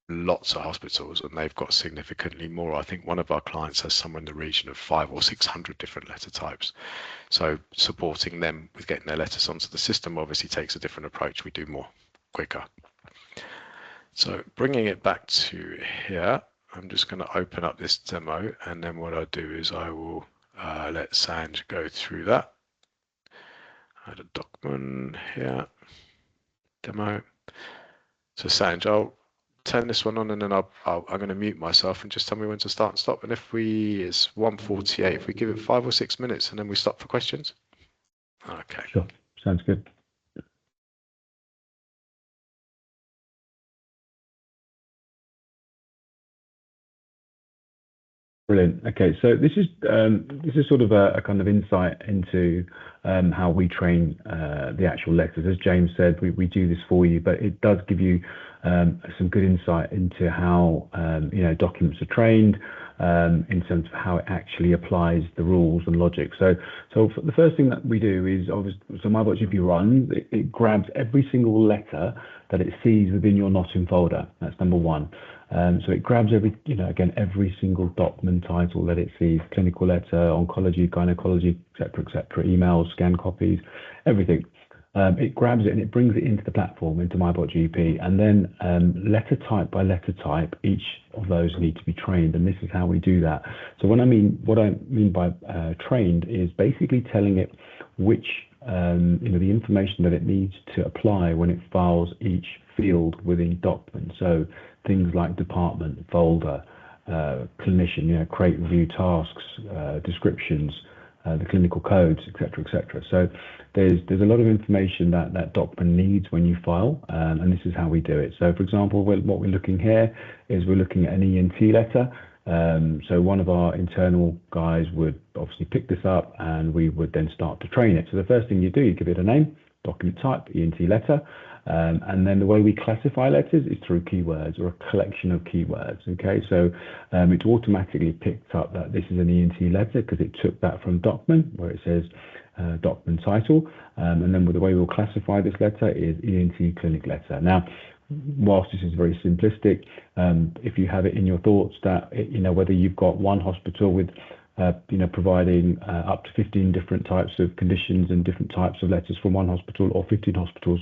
lots of hospitals and they've got significantly more. I think one of our clients has somewhere in the region of 500 or 600 different letter types. So supporting them with getting their letters onto the system obviously takes a different approach. We do more quicker. So bringing it back to here, I'm just going to open up this demo, and then what I'll do is I will let Sanj go through that. Add a Docman here, demo. So Sanj, I'll turn this one on, and then I'm going to mute myself and just tell me when to start and stop. And if it's 1:48, if we give it 5 or 6 minutes and then we stop for questions. Okay. Sure. Sounds good. Brilliant. Okay, so this is sort of a kind of insight into how we train the actual letters. As James said, we do this for you, but it does give you some good insight into how documents are trained in terms of how it actually applies the rules and logic. So the first thing that we do is obviously, so MyBotGP runs, it grabs every single letter that it sees within your not in folder. That's number one. So it grabs every single document title that it sees: clinical letter, oncology, gynecology, etc., emails, scan copies, everything. It grabs it and it brings it into the platform, into MyBotGP, and then letter type by letter type, each of those need to be trained, and this is how we do that. So what I mean by trained is basically telling it which the information that it needs to apply when it files each field within Docman. So things like department, folder, clinician, create, review tasks, descriptions, the clinical codes, etc. So there's a lot of information that Docman needs when you file, and this is how we do it. So for example, what we're looking here is we're looking at an ENT letter. So one of our internal guys would obviously pick this up, and we would then start to train it. So the first thing you do, you give it a name, document type, ENT letter, and then the way we classify letters is through keywords or a collection of keywords. Okay, so it automatically picked up that this is an ENT letter because it took that from Docman, where it says Docman title, and then the way we'll classify this letter is ENT clinic letter. Now, whilst this is very simplistic, if you have it in your thoughts that whether you've got one hospital with providing up to 15 different types of conditions and different types of letters from one hospital, or 15 hospitals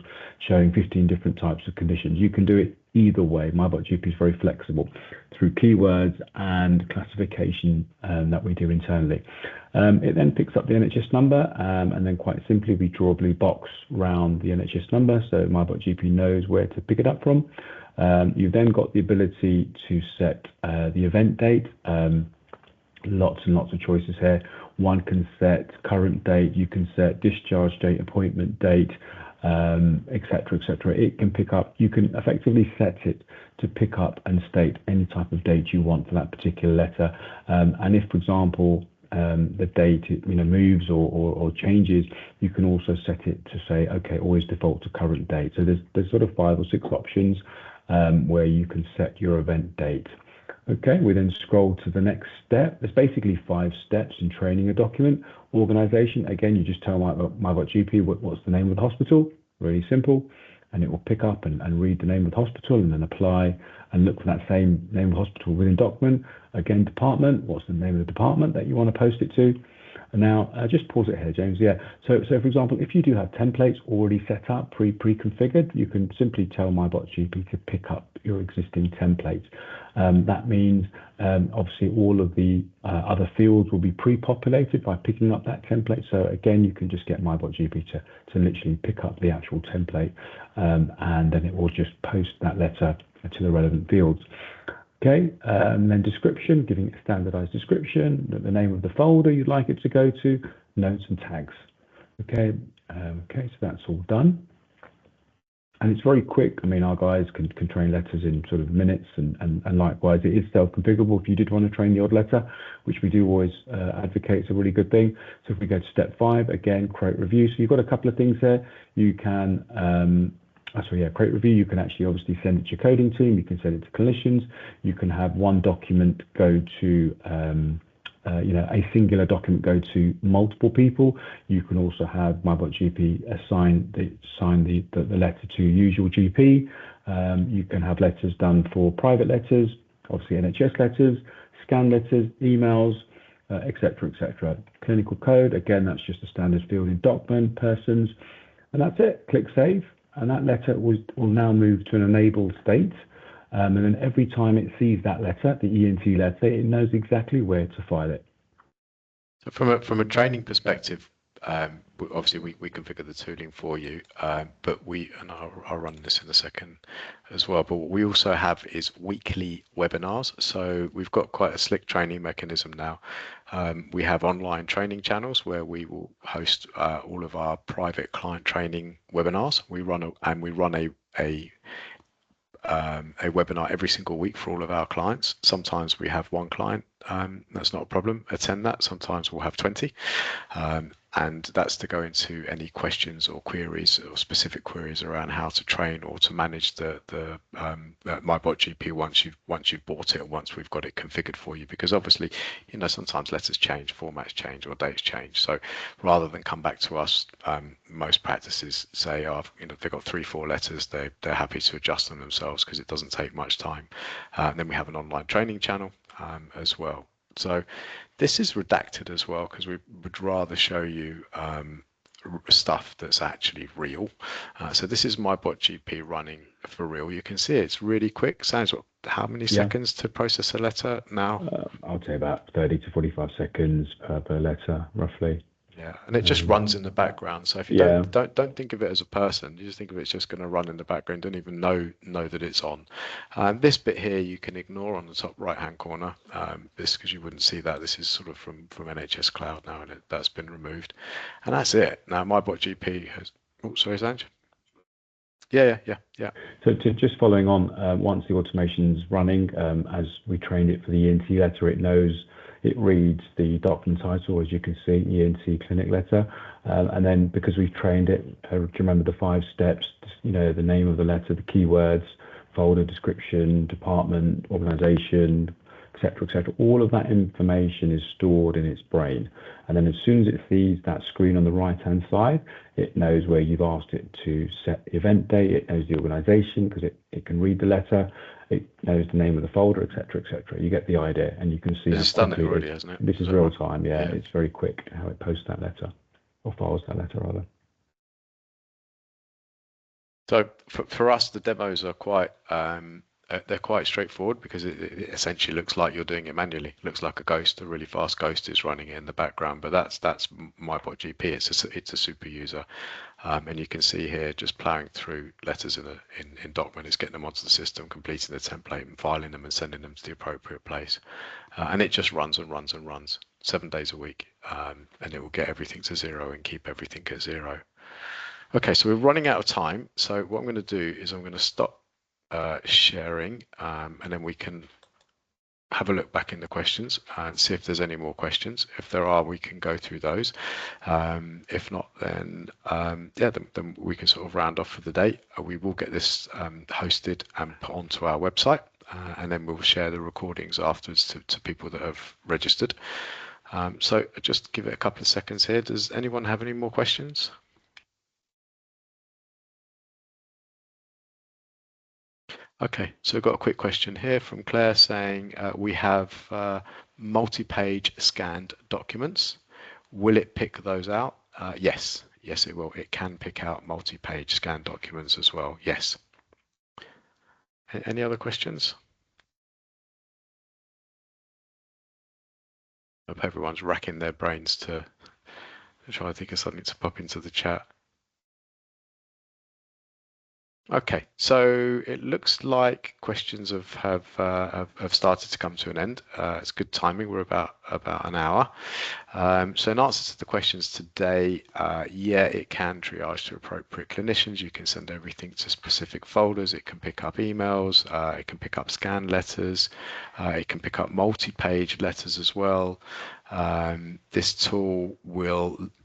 showing 15 different types of conditions, you can do it either way. MyBotGP is very flexible through keywords and classification that we do internally. It then picks up the NHS number, and then quite simply we draw a blue box around the NHS number so MyBotGP knows where to pick it up from. You've then got the ability to set the event date. Lots and lots of choices here. One can set current date, you can set discharge date, appointment date, etc. It can pick up, you can effectively set it to pick up and state any type of date you want for that particular letter. And if, for example, the date moves or changes, you can also set it to say, okay, always default to current date. So there's sort of 5 or 6 options. where you can set your event date. Okay, we then scroll to the next step. There's basically 5 steps in training a document. Organization, again, you just tell MyBotGP what's the name of the hospital, really simple, and it will pick up and read the name of the hospital and then apply and look for that same name of hospital within Docman. Again, department, what's the name of the department that you want to post it to? And now, just pause it here, James. Yeah. So for example, if you do have templates already set up, pre-configured, you can simply tell MyBotGP to pick up your existing templates. That means obviously all of the other fields will be pre-populated by picking up that template. So again, you can just get MyBotGP to literally pick up the actual template, and then it will just post that letter to the relevant fields. Okay, and then description, giving it a standardized description, the name of the folder you'd like it to go to, notes and tags. Okay, okay, so that's all done. And it's very quick. I mean, our guys can train letters in sort of minutes, and likewise, it is self-configurable if you did want to train the odd letter, which we do always advocate. It's a really good thing. So if we go to step 5, again, create review. So you've got a couple of things there. You can create review. You can actually obviously send it to your coding team. You can send it to clinicians. You can have one document go to, a singular document go to multiple people. You can also have MyBotGP assign the letter to usual GP. You can have letters done for private letters, obviously NHS letters, scan letters, emails, etc., etc. Clinical code, again, that's just a standard field in Docman, persons, and that's it. Click save. And that letter will now move to an enabled state. And then every time it sees that letter, the ENT letter, it knows exactly where to file it. So from a training perspective, obviously we configure the tooling for you, but I'll run this in a second as well. But what we also have is weekly webinars. So we've got quite a slick training mechanism now. We have online training channels where we will host all of our private client training webinars. We run a webinar every single week for all of our clients. Sometimes we have one client, that's not a problem, attend that. Sometimes we'll have 20. And that's to go into any questions or queries or specific queries around how to train or to manage the MyBotGP once you've bought it or once we've got it configured for you. Because obviously, sometimes letters change, formats change, or dates change. So rather than come back to us, most practices say, they've got 3-4 letters, they're happy to adjust them themselves because it doesn't take much time. And then we have an online training channel as well. So this is redacted as well because we would rather show you stuff that's actually real. So this is MyBotGP running for real. You can see it's really quick. Sounds how many seconds to process a letter now? I'd say about 30 to 45 seconds per letter, roughly. Yeah, and it just runs in the background. So if you don't think of it as a person, you just think of it's just going to run in the background. Don't even know that it's on. This bit here you can ignore on the top right-hand corner. This because you wouldn't see that. This is sort of from NHS Cloud now, and that's been removed. And that's it. Now MyBotGP has. Oh, sorry, Sanj. Yeah. So just following on, once the automation's running, as we trained it for the ENT letter, it reads the document title, as you can see, ENT clinic letter. And then because we've trained it, do you remember the 5 steps, the name of the letter, the keywords, folder description, department, organization, etc. All of that information is stored in its brain. And then as soon as it sees that screen on the right-hand side, it knows where you've asked it to set the event date, it knows the organization because it can read the letter, it knows the name of the folder, etc. You get the idea, and you can see it's done it already, hasn't it? This is real time, yeah. It's very quick how it posts that letter, or files that letter rather. So for us, the demos are quite they're quite straightforward because it essentially looks like you're doing it manually. It looks like a really fast ghost is running it in the background, but that's MyBotGP. It's a super user, and you can see here just plowing through letters in Docman. It's getting them onto the system, completing the template, and filing them and sending them to the appropriate place, and it just runs and runs and runs 7 days a week, and it will get everything to 0 and keep everything at 0. Okay, so we're running out of time. So what I'm going to do is I'm going to stop sharing, and then we can have a look back in the questions and see if there's any more questions. If there are, we can go through those. If not, then then we can sort of round off for the day. We will get this hosted and put onto our website, and then we'll share the recordings afterwards to people that have registered. So just give it a couple of seconds here. Does anyone have any more questions? Okay, so we've got a quick question here from Claire saying we have multi-page scanned documents. Will it pick those out? Yes, it will. It can pick out multi-page scanned documents as well. Yes. Any other questions? I hope everyone's racking their brains to try to think of something to pop into the chat. Okay, so it looks like questions have started to come to an end. It's good timing. We're about an hour. So in answer to the questions today, yeah, it can triage to appropriate clinicians. You can send everything to specific folders. It can pick up emails. It can pick up scanned letters. It can pick up multi-page letters as well. This tool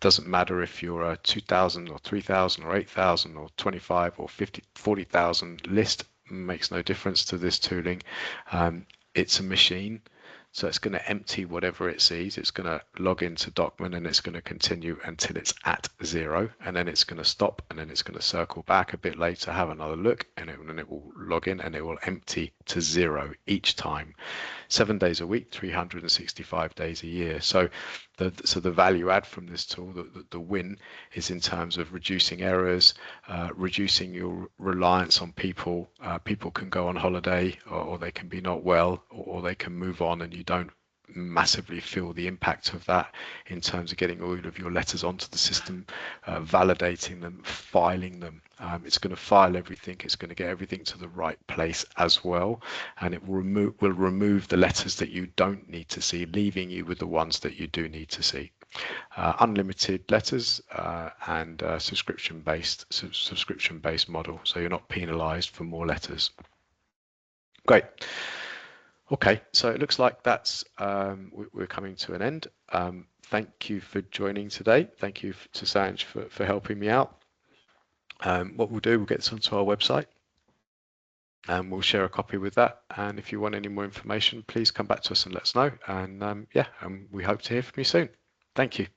doesn't matter if you're a 2,000 or 3,000 or 8,000 or 25 or 50, 40,000 list, makes no difference to this tooling. It's a machine. So it's going to empty whatever it sees. It's going to log into Docman and it's going to continue until it's at 0. And then it's going to stop and then it's going to circle back a bit later, have another look, and then it will log in and it will empty to 0 each time. 7 days a week, 365 days a year. So the value add from this tool, the win, is in terms of reducing errors, reducing your reliance on people. People can go on holiday or they can be not well or they can move on and you don't massively feel the impact of that in terms of getting all of your letters onto the system, validating them, filing them. It's going to file everything. It's going to get everything to the right place as well, and it will remove the letters that you don't need to see, leaving you with the ones that you do need to see. Unlimited letters and subscription-based model, so you're not penalised for more letters. Great. Okay, so it looks like that's we're coming to an end. Thank you for joining today. Thank you to Sanj for helping me out. What we'll do, we'll get this onto our website and we'll share a copy with that. And if you want any more information, please come back to us and let us know. And we hope to hear from you soon. Thank you.